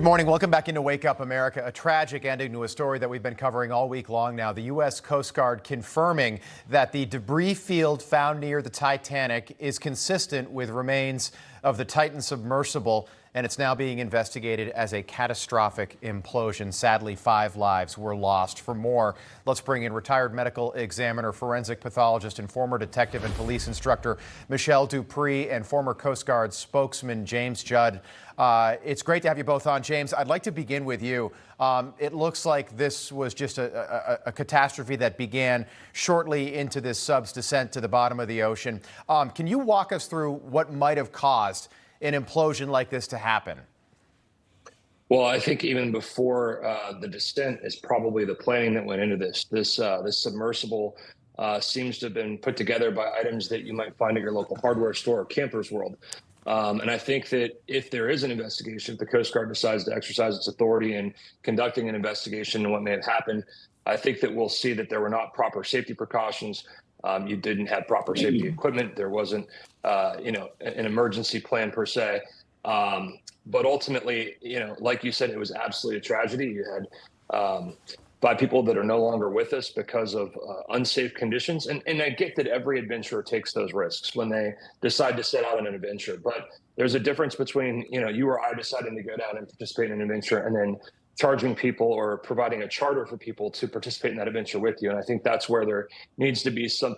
morning. Welcome back into Wake Up America. A tragic ending to a story that we've been covering all week long now. The U.S. Coast Guard confirming that the debris field found near the Titanic is consistent with remains of the Titan submersible, and it's now being investigated as a catastrophic implosion. Sadly, 5 lives were lost. For more, let's bring in retired medical examiner, forensic pathologist, and former detective and police instructor Michelle DuPre and former Coast Guard spokesman James Judd. It's great to have you both on. James, I'd like to begin with you. It looks like this was just a catastrophe that began shortly into this sub's descent to the bottom of the ocean. Can you walk us through what might have caused an implosion like this to happen? Well, I think even before the descent is probably the planning that went into this. This submersible seems to have been put together by items that you might find at your local hardware store or Campers World. And I think that if there is an investigation, if the Coast Guard decides to exercise its authority in conducting an investigation into what may have happened, I think that we'll see that there were not proper safety precautions. You didn't have proper safety equipment. There wasn't, an emergency plan per se. But ultimately, like you said, it was absolutely a tragedy. You had 5 people that are no longer with us because of unsafe conditions. And I get that every adventurer takes those risks when they decide to set out on an adventure. But there's a difference between, you or I deciding to go down and participate in an adventure and then charging people or providing a charter for people to participate in that adventure with you. And I think that's where there needs to be some,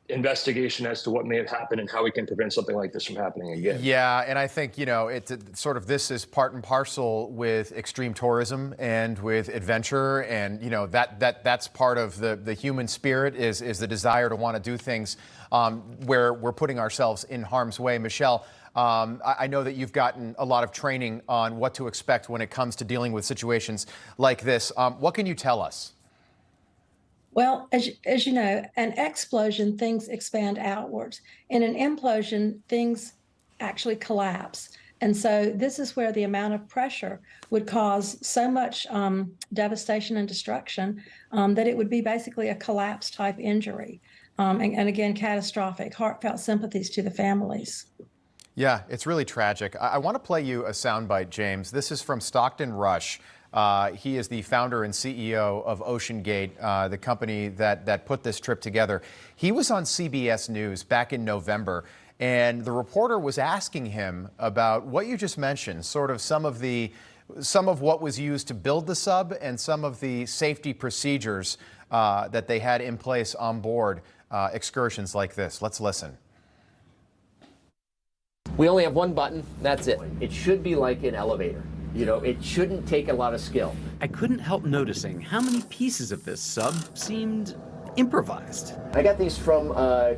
investigation as to what may have happened and how we can prevent something like this from happening again. Yeah, and I think, it's sort of this is part and parcel with extreme tourism and with adventure, and that's part of the human spirit is the desire to want to do things where we're putting ourselves in harm's way. Michelle, I know that you've gotten a lot of training on what to expect when it comes to dealing with situations like this. What can you tell us? Well, as you know, an explosion, things expand outwards. In an implosion, things actually collapse. And so this is where the amount of pressure would cause so much devastation and destruction that it would be basically a collapse type injury. And again, catastrophic. Heartfelt sympathies to the families. Yeah, it's really tragic. I want to play you a soundbite, James. This is from Stockton Rush. He is the founder and CEO of OceanGate, the company that put this trip together. He was on CBS News back in November, and the reporter was asking him about what you just mentioned, sort of some of what was used to build the sub and some of the safety procedures that they had in place on board excursions like this. Let's listen. We only have one button, that's it. It should be like an elevator. It shouldn't take a lot of skill. I couldn't help noticing how many pieces of this sub seemed improvised. I got these from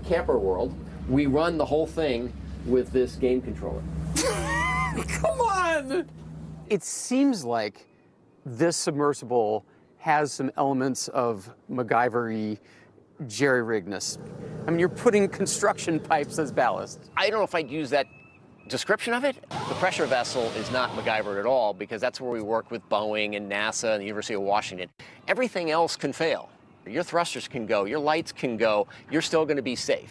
Camper World. We run the whole thing with this game controller. Come on! It seems like this submersible has some elements of MacGyver-y jerry-riggedness. I mean, you're putting construction pipes as ballast. I don't know if I'd use that description of it. The pressure vessel is not MacGyver at all, because that's where we work with Boeing and NASA and the University of Washington. Everything else can fail. Your thrusters can go, your lights can go, you're still going to be safe.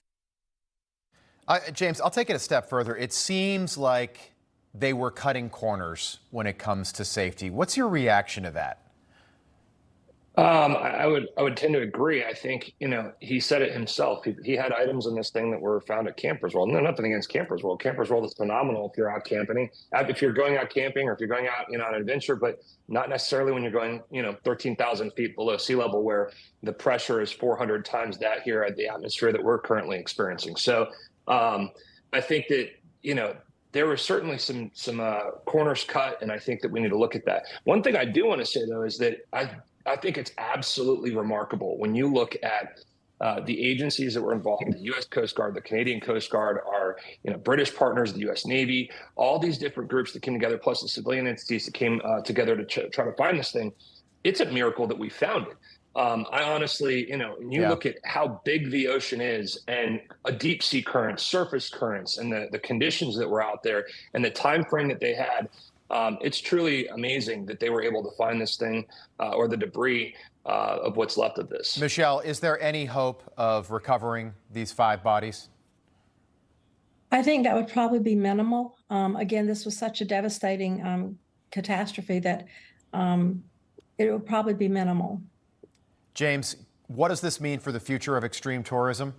James, I'll take it a step further. It seems like they were cutting corners when it comes to safety. What's your reaction to that? I would tend to agree. I think, he said it himself. He had items in this thing that were found at Campers World. No, nothing against Campers World. Campers World is phenomenal if you're out camping, if you're going out camping or if you're going out, on an adventure, but not necessarily when you're going, 13,000 feet below sea level, where the pressure is 400 times that here at the atmosphere that we're currently experiencing. So I think that, there were certainly some corners cut, and I think that we need to look at that. One thing I do want to say, though, is that I think it's absolutely remarkable when you look at the agencies that were involved, the U.S. Coast Guard, the Canadian Coast Guard, our British partners, the U.S. Navy, all these different groups that came together, plus the civilian entities that came together to try to find this thing. It's a miracle that we found it. I honestly, you look at how big the ocean is and a deep sea current, surface currents, and the conditions that were out there and the time frame that they had. It's truly amazing that they were able to find this thing or the debris of what's left of this. Michelle, is there any hope of recovering these 5 bodies? I think that would probably be minimal. Again, this was such a devastating catastrophe, that it will probably be minimal. James, what does this mean for the future of extreme tourism?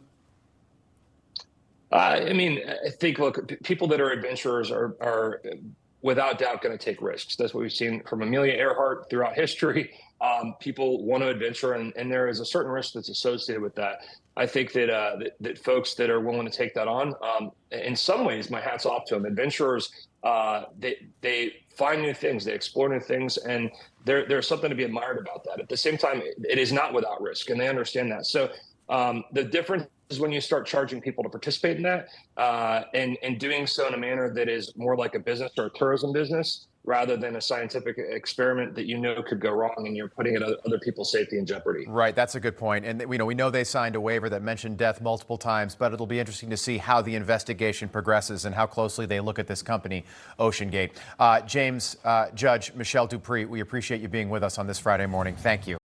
I mean, I think, look, people that are adventurers are without doubt going to take risks. That's what we've seen from Amelia Earhart throughout history. People want to adventure, and there is a certain risk that's associated with that. I think that folks that are willing to take that on, in some ways, my hat's off to them. Adventurers, they find new things, they explore new things, and there's something to be admired about that. At the same time, it is not without risk, and they understand that. So the difference is when you start charging people to participate in that, and doing so in a manner that is more like a business or a tourism business rather than a scientific experiment that could go wrong, and you're putting other people's safety in jeopardy. Right, that's a good point. And we know they signed a waiver that mentioned death multiple times, but it'll be interesting to see how the investigation progresses and how closely they look at this company, OceanGate. James, Judge Michelle DuPre, we appreciate you being with us on this Friday morning. Thank you.